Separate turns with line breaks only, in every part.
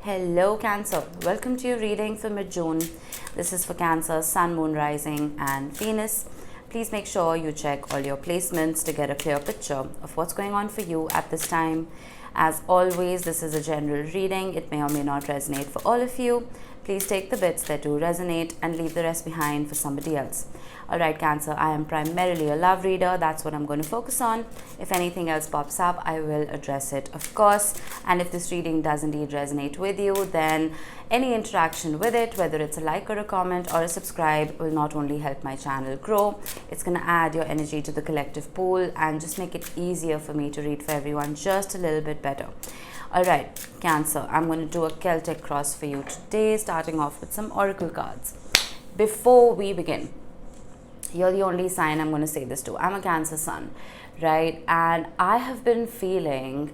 Hello Cancer, welcome to your reading for mid-June. This is for Cancer, Sun, Moon, Rising and Venus. Please make sure you check all your placements to get a clear picture of what's going on for you at this time. As always, this is a general reading. It may or may not resonate for all of you. Please take the bits that do resonate and leave the rest behind for somebody else. Alright Cancer, I am primarily a love reader. That's what I'm going to focus on. If anything else pops up, I will address it, of course. And if this reading does indeed resonate with you, then any interaction with it, whether it's a like or a comment or a subscribe, will not only help my channel grow, it's going to add your energy to the collective pool and just make it easier for me to read for everyone just a little bit better. Alright, Cancer, I'm going to do a Celtic cross for you today, starting off with some oracle cards. Before we begin, you're the only sign I'm going to say this to. I'm a Cancer Sun, right? And I have been feeling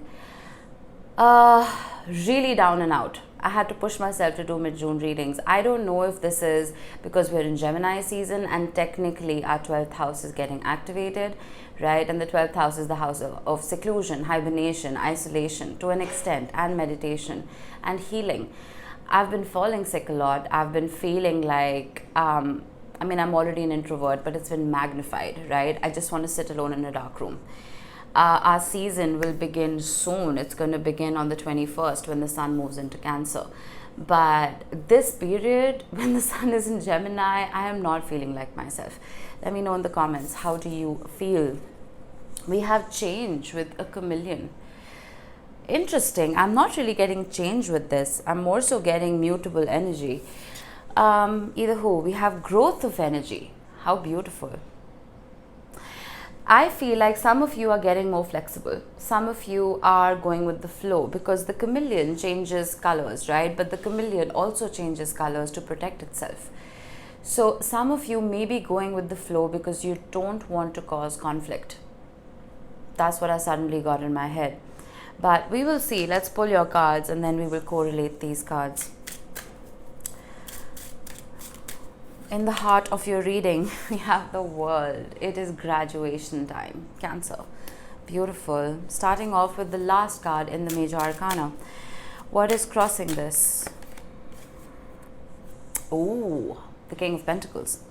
really down and out. I had to push myself to do mid-June readings. I don't know if this is because we're in Gemini season and technically our 12th house is getting activated, right? And the 12th house is the house of seclusion, hibernation, isolation to an extent, and meditation and healing. I've been falling sick a lot. I've been feeling like I'm already an introvert, but it's been magnified, right? I just want to sit alone in a dark room. Our season will begin soon. It's going to begin on the 21st when the sun moves into Cancer. But this period, when the sun is in Gemini, I am not feeling like myself. Let me know in the comments, how do you feel? We have change with a chameleon. Interesting. I'm not really getting change with this. I'm more so getting mutable energy. We have growth of energy. How beautiful. I feel like some of you are getting more flexible. Some of you are going with the flow because the chameleon changes colors, right? But the chameleon also changes colors to protect itself. So some of you may be going with the flow because you don't want to cause conflict. That's what I suddenly got in my head. But we will see. Let's pull your cards and then we will correlate these cards. In the heart of your reading, we have the World. It is graduation time, Cancer. Beautiful. Starting off with the last card in the Major Arcana. What is crossing this? Oh, the King of Pentacles.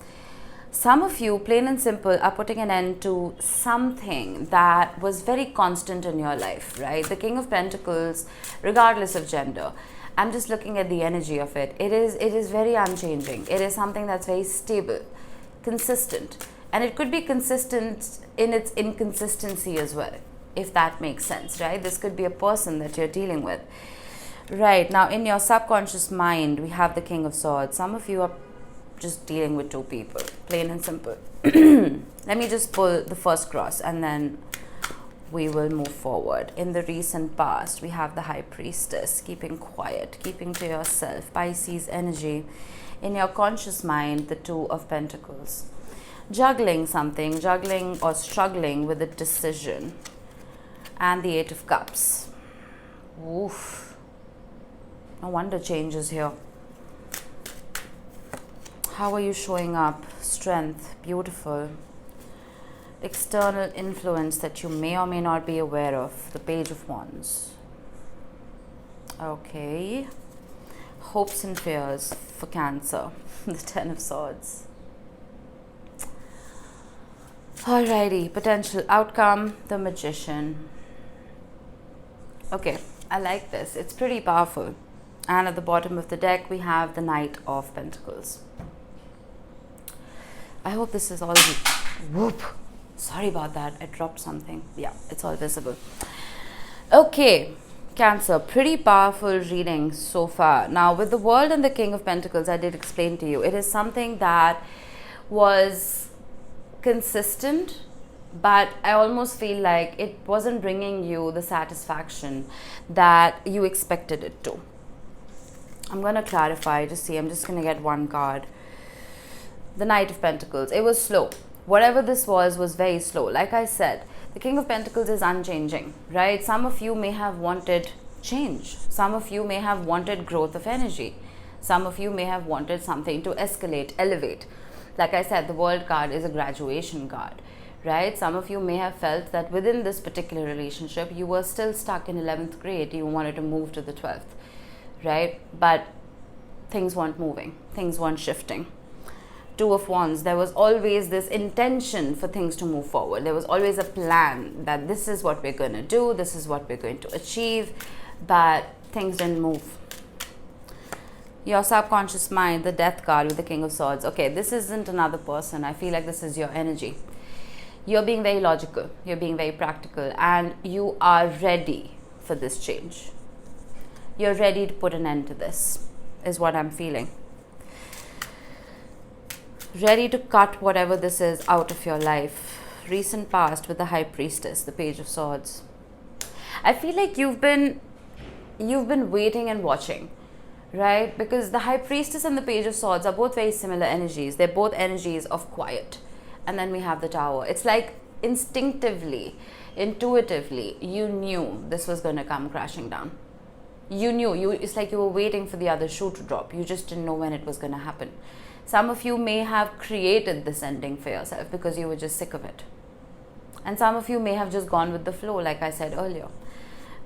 Some of you, plain and simple, are putting an end to something that was very constant in your life, right? The King of Pentacles, regardless of gender. I'm just looking at the energy of it. It is very unchanging. It is something that's very stable, consistent. And it could be consistent in its inconsistency as well, if that makes sense, right? This could be a person that you're dealing with. Right, now in your subconscious mind, we have the King of Swords. Some of you are just dealing with two people, plain and simple. Let me just pull the first cross and then we will move forward. In the recent past, we have the High Priestess, keeping quiet, keeping to yourself, Pisces energy. In your conscious mind, the Two of Pentacles, juggling something, juggling or struggling with a decision, and the Eight of Cups. Oof. No wonder change is here. How are you showing up? Strength, beautiful. External influence that you may or may not be aware of, the Page of Wands. Okay. Hopes and fears for Cancer, the Ten of Swords. Alrighty, potential outcome, the Magician. Okay, I like this. It's pretty powerful. And at the bottom of the deck, we have the Knight of Pentacles. I hope this is all. Whoop. Sorry about that. I dropped something. Yeah, it's all visible. Okay, Cancer, pretty powerful reading so far. Now, with the World and the King of Pentacles, I did explain to you, it is something that was consistent, but I almost feel like it wasn't bringing you the satisfaction that you expected it to. I'm going to clarify to see. I'm just going to get one card. The Knight of Pentacles. It was slow. Whatever this was very slow. Like I said, the King of Pentacles is unchanging, right? Some of you may have wanted change. Some of you may have wanted growth of energy. Some of you may have wanted something to escalate, elevate. Like I said, the World card is a graduation card, right? Some of you may have felt that within this particular relationship, you were still stuck in 11th grade. You wanted to move to the 12th, right? But things weren't moving, things weren't shifting. Two of Wands, there was always this intention for things to move forward. There was always a plan that this is what we're going to do, this is what we're going to achieve, but things didn't move. Your subconscious mind, the Death card with the King of Swords. Okay, this isn't another person. I feel like this is your energy. You're being very logical, you're being very practical, and you are ready for this change. You're ready to put an end to this, is what I'm feeling. Ready to cut whatever this is out of your life. Recent past with the High Priestess, the Page of Swords. I feel like you've been waiting and watching, right? Because the High Priestess and the Page of Swords are both very similar energies. They're both energies of quiet. And then we have the Tower. It's like instinctively, intuitively, you knew this was going to come crashing down. You knew. It's like you were waiting for the other shoe to drop. You just didn't know when it was going to happen. Some of you may have created this ending for yourself because you were just sick of it. And some of you may have just gone with the flow, like I said earlier.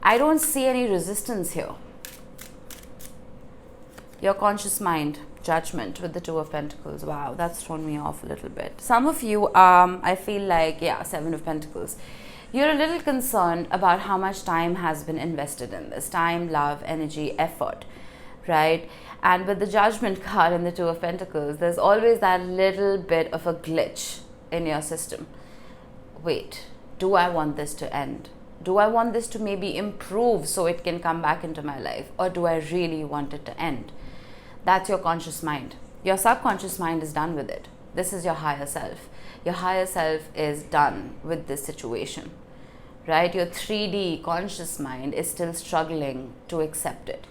I don't see any resistance here. Your conscious mind, Judgment with the Two of Pentacles. Wow, that's thrown me off a little bit. Some of you, I feel like, Seven of Pentacles. You're a little concerned about how much time has been invested in this. Time, love, energy, effort, right? And with the Judgment card and the Two of Pentacles, there's always that little bit of a glitch in your system. Wait, do I want this to end? Do I want this to maybe improve so it can come back into my life? Or do I really want it to end? That's your conscious mind. Your subconscious mind is done with it. This is your higher self. Your higher self is done with this situation, right? Your 3D conscious mind is still struggling to accept it.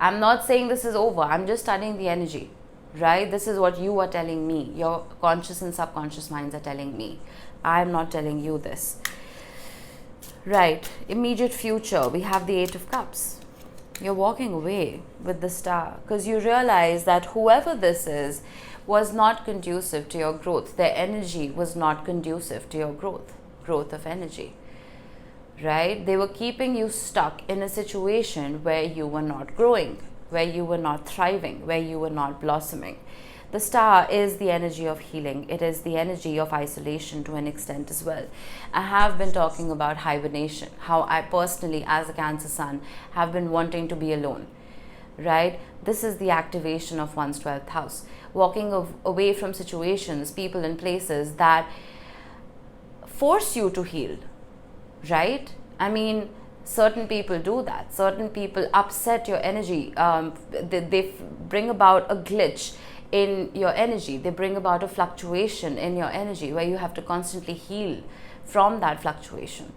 I'm not saying this is over. I'm just studying the energy, right? This is what you are telling me. Your conscious and subconscious minds are telling me. I'm not telling you this. Right. Immediate future. We have the Eight of Cups. You're walking away with the Star because you realize that whoever this is was not conducive to your growth. Their energy was not conducive to your growth of energy, right? They were keeping you stuck in a situation where you were not growing, where you were not thriving, where you were not blossoming. The Star is the energy of healing. It is the energy of isolation to an extent as well. I have been talking about hibernation, how I personally, as a Cancer Sun, have been wanting to be alone, right? This is the activation of one's 12th house. Walking away from situations, people and places that force you to heal, right? I mean, certain people do that. Certain people upset your energy. They bring about a glitch in your energy. They bring about a fluctuation in your energy where you have to constantly heal from that fluctuation.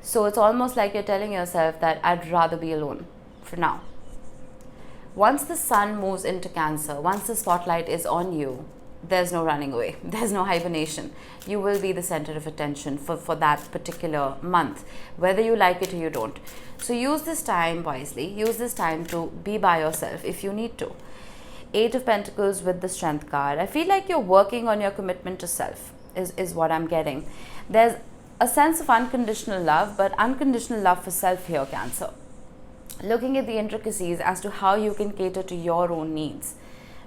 So it's almost like you're telling yourself that I'd rather be alone for now. Once the sun moves into Cancer, once the spotlight is on you, there's no running away. There's no hibernation. You will be the center of attention for that particular month, whether you like it or you don't. So use this time wisely. Use this time to be by yourself if you need to. Eight of Pentacles with the Strength card. I feel like you're working on your commitment to self is what I'm getting. There's a sense of unconditional love, but unconditional love for self here, Cancer. Looking at the intricacies as to how you can cater to your own needs,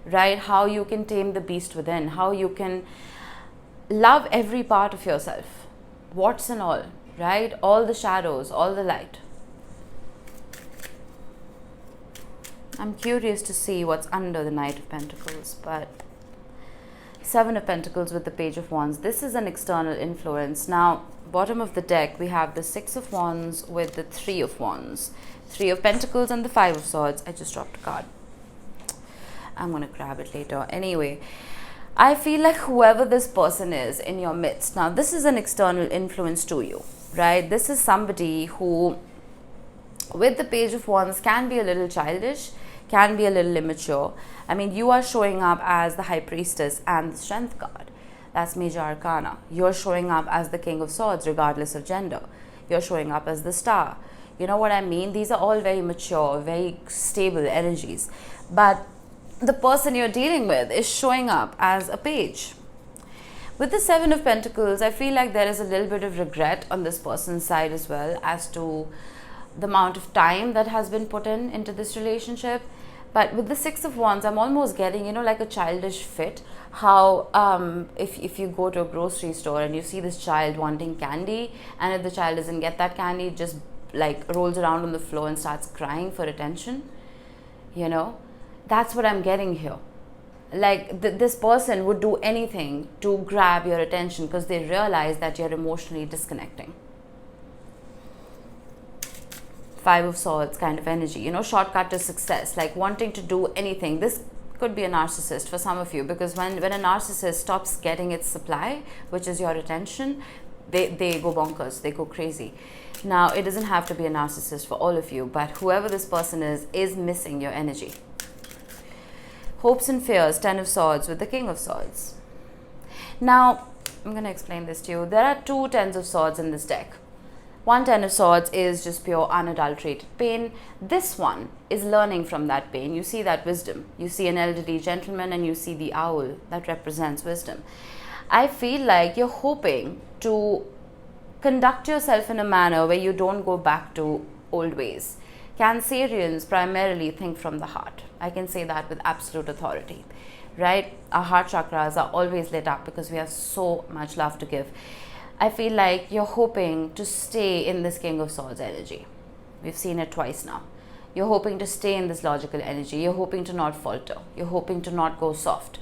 right? How you can tame the beast within, how you can love every part of yourself, warts and all, right? All the shadows, all the light. I'm curious to see what's under the Knight of Pentacles, but Seven of Pentacles with the Page of Wands. This is an external influence. Now, bottom of the deck, we have the Six of Wands with the Three of Wands. Three of Pentacles and the Five of Swords. I just dropped a card. I'm going to grab it later. Anyway, I feel like whoever this person is in your midst, now this is an external influence to you, right? This is somebody who, with the Page of Wands, can be a little childish, can be a little immature. I mean, you are showing up as the High Priestess and the Strength card. That's major arcana. You're showing up as the King of Swords, regardless of gender. You're showing up as the Star. You know what I mean? These are all very mature, very stable energies. But the person you're dealing with is showing up as a page. With the Seven of Pentacles, I feel like there is a little bit of regret on this person's side as well as to the amount of time that has been put into this relationship. But with the Six of Wands, I'm almost getting, like a childish fit. How if you go to a grocery store and you see this child wanting candy, and if the child doesn't get that candy, it just like rolls around on the floor and starts crying for attention. That's what I'm getting here. Like this person would do anything to grab your attention because they realize that you're emotionally disconnecting. Five of Swords kind of energy, shortcut to success, like wanting to do anything. This could be a narcissist for some of you, because when a narcissist stops getting its supply, which is your attention, they go bonkers, they go crazy. Now, it doesn't have to be a narcissist for all of you, but whoever this person is missing your energy. Hopes and fears, Ten of Swords with the King of Swords. Now, I'm going to explain this to you. There are two Tens of Swords in this deck. One Ten of Swords is just pure unadulterated pain. This one is learning from that pain. You see that wisdom. You see an elderly gentleman and you see the owl that represents wisdom. I feel like you're hoping to conduct yourself in a manner where you don't go back to old ways. Cancerians primarily think from the heart. I can say that with absolute authority, right? Our heart chakras are always lit up because we have so much love to give. I feel like you're hoping to stay in this King of Swords energy. We've seen it twice now. You're hoping to stay in this logical energy. You're hoping to not falter. You're hoping to not go soft.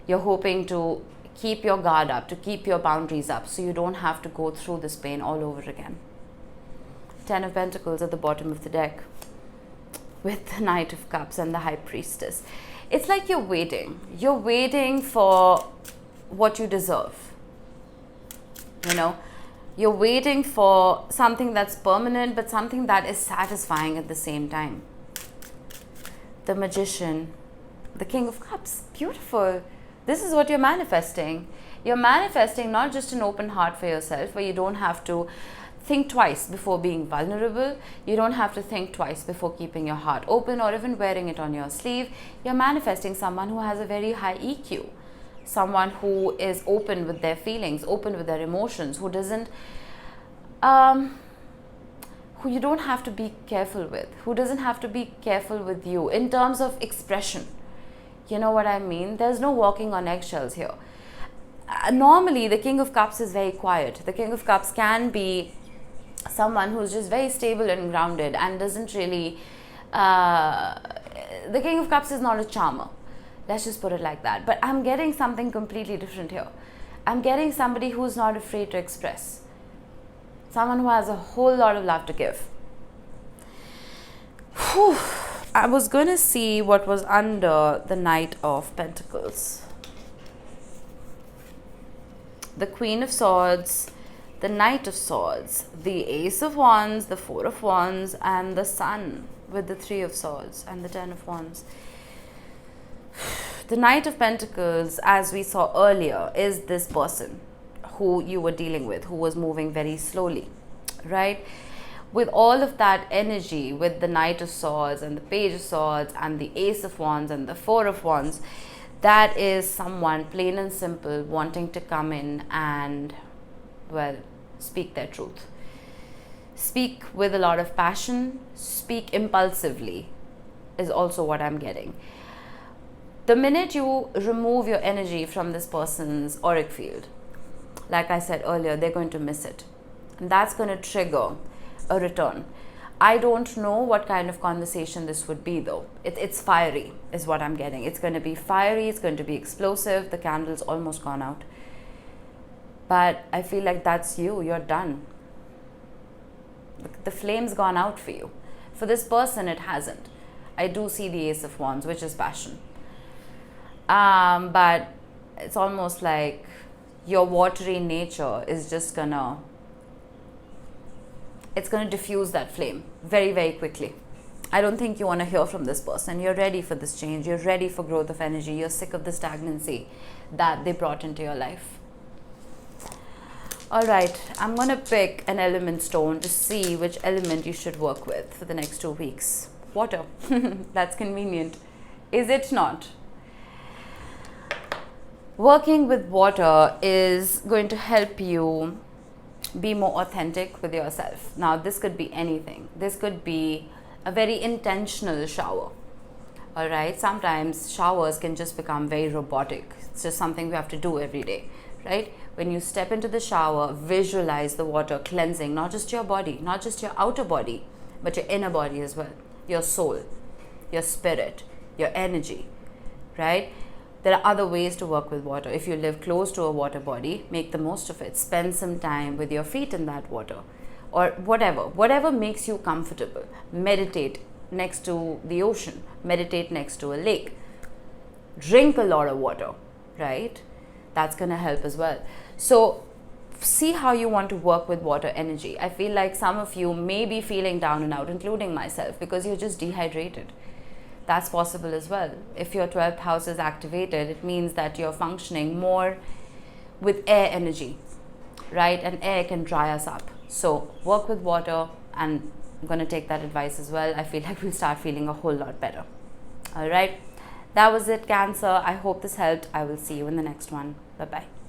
You're hoping to keep your guard up, to keep your boundaries up, so you don't have to go through this pain all over again. Ten of Pentacles at the bottom of the deck with the Knight of Cups and the High Priestess. It's like you're waiting. You're waiting for what you deserve. You're waiting for something that's permanent, but something that is satisfying at the same time. The Magician, the King of Cups. Beautiful. This is what you're manifesting. You're manifesting not just an open heart for yourself, where you don't have to think twice before being vulnerable. You don't have to think twice before keeping your heart open or even wearing it on your sleeve. You're manifesting someone who has a very high EQ. Someone who is open with their feelings, open with their emotions, who doesn't, who you don't have to be careful with, who doesn't have to be careful with you in terms of expression. You know what I mean? There's no walking on eggshells here. Normally, the King of Cups is very quiet. The King of Cups can be someone who's just very stable and grounded and doesn't really, the King of Cups is not a charmer. Let's just put it like that. But I'm getting something completely different here. I'm getting somebody who's not afraid to express. Someone who has a whole lot of love to give. Whew. I was going to see what was under the Knight of Pentacles. The Queen of Swords, the Knight of Swords, the Ace of Wands, the Four of Wands, and the Sun with the Three of Swords and the Ten of Wands. The Knight of Pentacles, as we saw earlier, is this person who you were dealing with, who was moving very slowly, right? With all of that energy, with the Knight of Swords and the Page of Swords and the Ace of Wands and the Four of Wands, that is someone, plain and simple, wanting to come in and, well, speak their truth. Speak with a lot of passion, speak impulsively is also what I'm getting. The minute you remove your energy from this person's auric field, like I said earlier, they're going to miss it. And that's going to trigger a return. I don't know what kind of conversation this would be though. It's fiery is what I'm getting. It's going to be fiery, it's going to be explosive. The candle's almost gone out. But I feel like that's you. You're done. The flame's gone out for you. For this person, it hasn't. I do see the Ace of Wands, which is passion. But it's almost like your watery nature is just it's gonna diffuse that flame very, very quickly. I don't think you want to hear from this person. You're ready for this change. You're ready for growth of energy. You're sick of the stagnancy that they brought into your life. All right, I'm gonna pick an element stone to see which element you should work with for the next 2 weeks. Water. That's convenient. Is it not? Working with water is going to help you be more authentic with yourself. Now, this could be anything. This could be a very intentional shower. All right, sometimes showers can just become very robotic. It's just something we have to do every day, right? When you step into the shower, visualize the water cleansing not just your body, not just your outer body, but your inner body as well, your soul, your spirit, your energy, right? There are other ways to work with water. If you live close to a water body, make the most of it. Spend some time with your feet in that water, or whatever makes you comfortable. Meditate next to the ocean, meditate next to a lake, drink a lot of water, right? That's going to help as well. So see how you want to work with water energy. I feel like some of you may be feeling down and out, including myself, because you're just dehydrated. That's possible as well. If your 12th house is activated, it means that you're functioning more with air energy, right? And air can dry us up. So work with water, and I'm going to take that advice as well. I feel like we'll start feeling a whole lot better. All right. That was it, Cancer. I hope this helped. I will see you in the next one. Bye-bye.